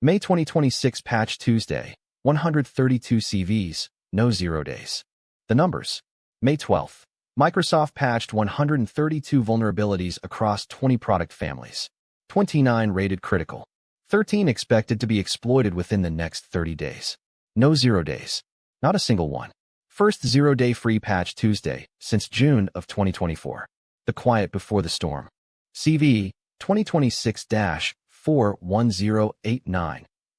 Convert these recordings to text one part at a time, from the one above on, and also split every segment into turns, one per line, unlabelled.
May 2026 Patch Tuesday, 132 CVEs, no 0 days. The numbers. May 12th. Microsoft patched 132 vulnerabilities across 20 product families. 29 rated critical. 13 expected to be exploited within the next 30 days. No 0 days. Not a single one. First 0-day free patch Tuesday since June of 2024. The quiet before the storm. CVE 2026-41089.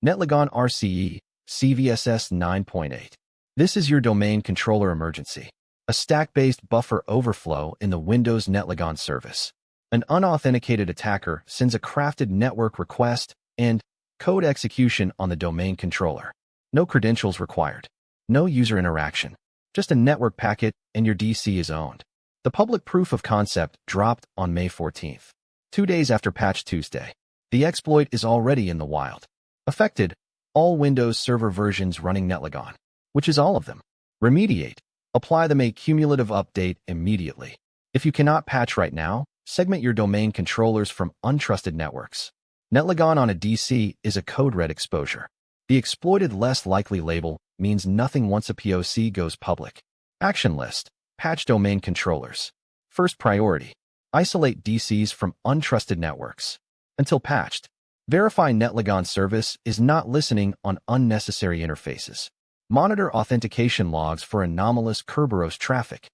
Netlogon RCE, CVSS 9.8. This is your domain controller emergency. A stack-based buffer overflow in the Windows Netlogon service. An unauthenticated attacker sends a crafted network request and code execution on the domain controller. No credentials required. No user interaction. Just a network packet and your DC is owned. The public proof of concept dropped on May 14th. 2 days after Patch Tuesday. The exploit is already in the wild. Affected, all Windows Server versions running Netlogon, which is all of them. Remediate. Apply the cumulative update immediately. If you cannot patch right now, segment your domain controllers from untrusted networks. Netlogon on a DC is a code red exposure. The exploited less likely label means nothing once a POC goes public. Action list. Patch domain controllers. First priority. Isolate DCs from untrusted networks. Until patched. Verify Netlogon service is not listening on unnecessary interfaces. Monitor authentication logs for anomalous Kerberos traffic.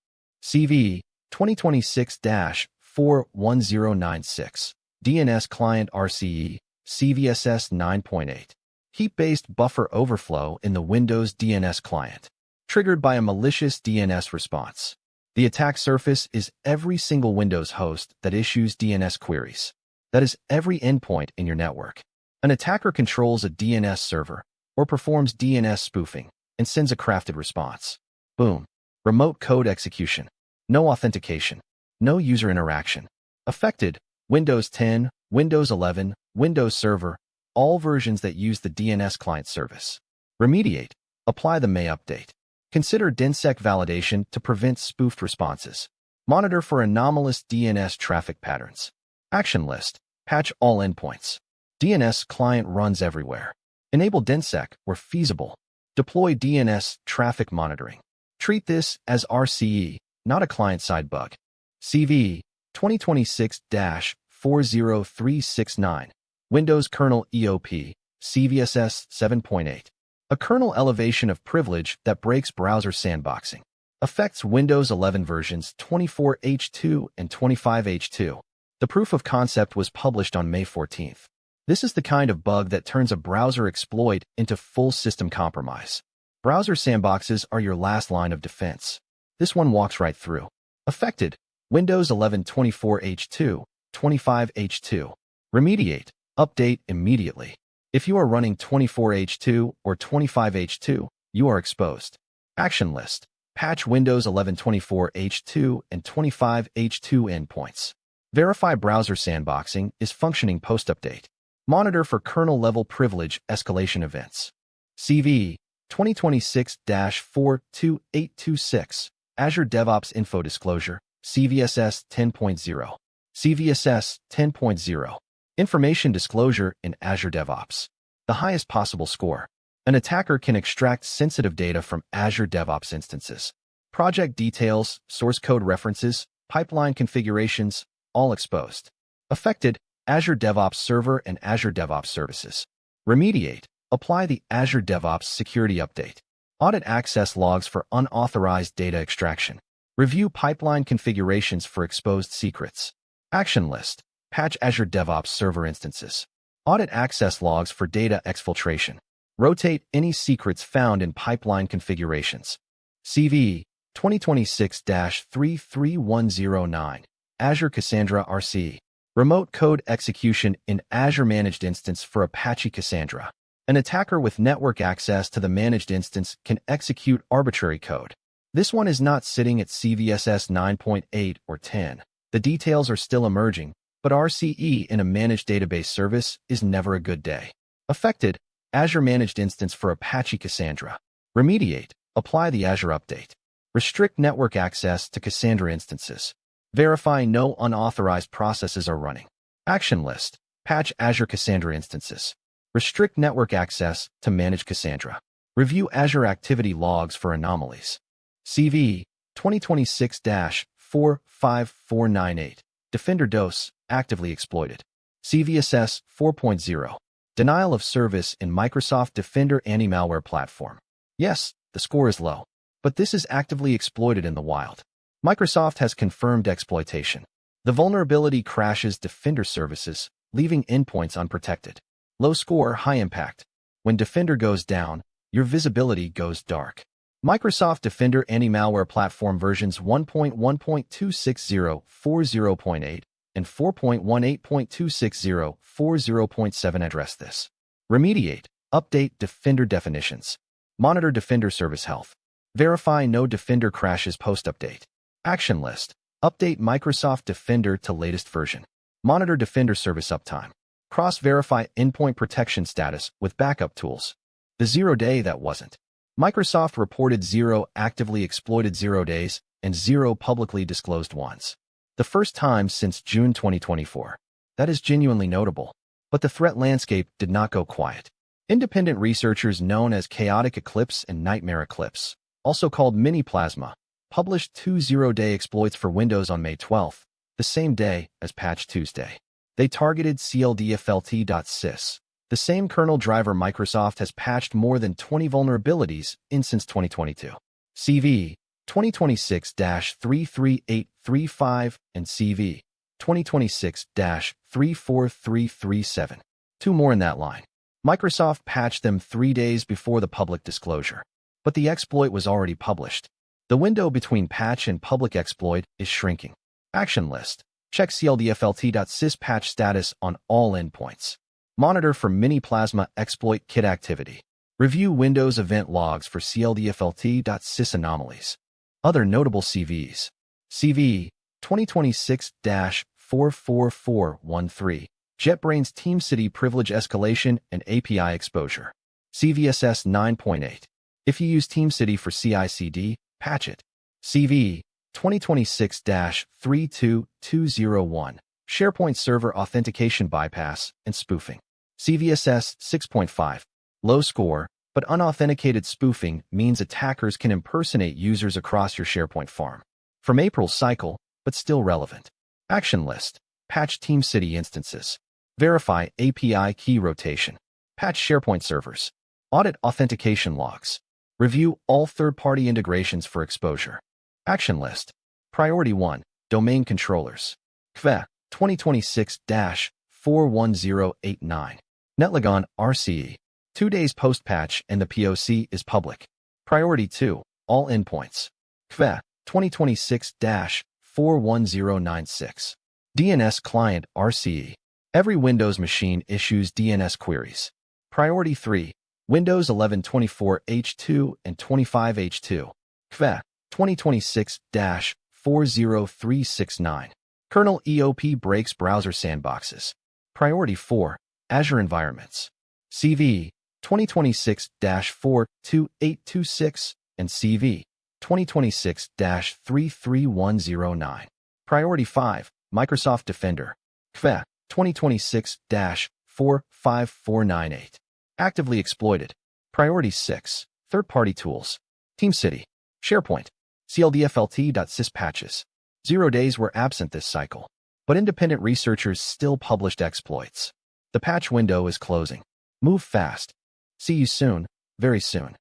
CVE 2026-41096. DNS Client RCE, CVSS 9.8. Heap-based buffer overflow in the Windows DNS client. Triggered by a malicious DNS response. The attack surface is every single Windows host that issues DNS queries. That is every endpoint in your network. An attacker controls a DNS server or performs DNS spoofing and sends a crafted response. Boom. Remote code execution. No authentication. No user interaction. Affected, Windows 10, Windows 11, Windows Server, all versions that use the DNS client service. Remediate. Apply the May update. Consider DNSSEC validation to prevent spoofed responses. Monitor for anomalous DNS traffic patterns. Action list. Patch all endpoints. DNS client runs everywhere. Enable DNSSEC where feasible. Deploy DNS traffic monitoring. Treat this as RCE, not a client-side bug. CVE 2026-40369. Windows Kernel EOP, CVSS 7.8. A kernel elevation of privilege that breaks browser sandboxing. Affects Windows 11 versions 24H2 and 25H2. The proof of concept was published on May 14th. This is the kind of bug that turns a browser exploit into full system compromise. Browser sandboxes are your last line of defense. This one walks right through. Affected, Windows 11 24H2, 25H2. Remediate, update immediately. If you are running 24H2 or 25H2, you are exposed. Action list. Patch Windows 11 24H2 and 25H2 endpoints. Verify browser sandboxing is functioning post-update. Monitor for kernel-level privilege escalation events. CVE 2026-42826. Azure DevOps Info Disclosure, CVSS 10.0. CVSS 10.0. Information disclosure in Azure DevOps. The highest possible score. An attacker can extract sensitive data from Azure DevOps instances. Project details, source code references, pipeline configurations, all exposed. Affected, Azure DevOps Server and Azure DevOps Services. Remediate. Apply the Azure DevOps Security Update. Audit access logs for unauthorized data extraction. Review pipeline configurations for exposed secrets. Action list. Patch Azure DevOps Server instances. Audit access logs for data exfiltration. Rotate any secrets found in pipeline configurations. CVE 2026-33109. Azure Cassandra RC. Remote code execution in Azure Managed Instance for Apache Cassandra. An attacker with network access to the managed instance can execute arbitrary code. This one is not sitting at CVSS 9.8 or 10. The details are still emerging, but RCE in a managed database service is never a good day. Affected, Azure Managed Instance for Apache Cassandra. Remediate. Apply the Azure update. Restrict network access to Cassandra instances. Verify no unauthorized processes are running. Action list. Patch Azure Cassandra instances. Restrict network access to manage Cassandra. Review Azure activity logs for anomalies. CVE 2026-45498. Defender DOS actively exploited. CVSS 4.0. Denial of service in Microsoft Defender anti-malware platform. Yes, the score is low, but this is actively exploited in the wild. Microsoft has confirmed exploitation. The vulnerability crashes Defender services, leaving endpoints unprotected. Low score, high impact. When Defender goes down, your visibility goes dark. Microsoft Defender anti-malware platform versions 1.1.260.40.8 and 4.18.260.40.7 address this. Remediate, update Defender definitions. Monitor Defender service health. Verify no Defender crashes post-update. Action list. Update Microsoft Defender to latest version. Monitor Defender service uptime. Cross-verify endpoint protection status with backup tools. The 0 day that wasn't. Microsoft reported 0 actively exploited 0 days and 0 publicly disclosed ones. The first time since June 2024. That is genuinely notable. But the threat landscape did not go quiet. Independent researchers known as Chaotic Eclipse and Nightmare Eclipse, also called Mini Plasma, published 2 0-day exploits for Windows on May 12, the same day as Patch Tuesday. They targeted cldflt.sys, the same kernel driver Microsoft has patched more than 20 vulnerabilities in since 2022. CVE 2026-33835 and CVE 2026-34337. 2 more in that line. Microsoft patched them 3 days before the public disclosure, but the exploit was already published. The window between patch and public exploit is shrinking. Action list. Check cldflt.sys patch status on all endpoints. Monitor for Mini Plasma exploit kit activity. Review Windows event logs for cldflt.sys anomalies. Other notable CVEs. CVE 2026-44413. JetBrains TeamCity privilege escalation and API exposure. CVSS 9.8. If you use TeamCity for CI/CD, patch it. CVE 2026-32201. SharePoint server authentication bypass and spoofing. CVSS 6.5. Low score, but unauthenticated spoofing means attackers can impersonate users across your SharePoint farm. From April's cycle, but still relevant. Action list. Patch TeamCity instances. Verify API key rotation. Patch SharePoint servers. Audit authentication logs. Review all third-party integrations for exposure. Action list. Priority 1. Domain controllers. CVE 2026-41089. Netlogon RCE. 2 days post-patch and the POC is public. Priority 2. All endpoints. CVE 2026-41096. DNS client RCE. Every Windows machine issues DNS queries. Priority 3. Windows 11 24H2 and 25H2. CVE 2026-40369. Kernel EOP breaks browser sandboxes. Priority 4. Azure environments. CVE 2026-42826 and CVE 2026-33109. Priority 5. Microsoft Defender. CVE 2026-45498. Actively exploited. Priority 6. Third-party tools. TeamCity. SharePoint. cldflt.sys patches. 0 days were absent this cycle, but independent researchers still published exploits. The patch window is closing. Move fast. See you soon, very soon.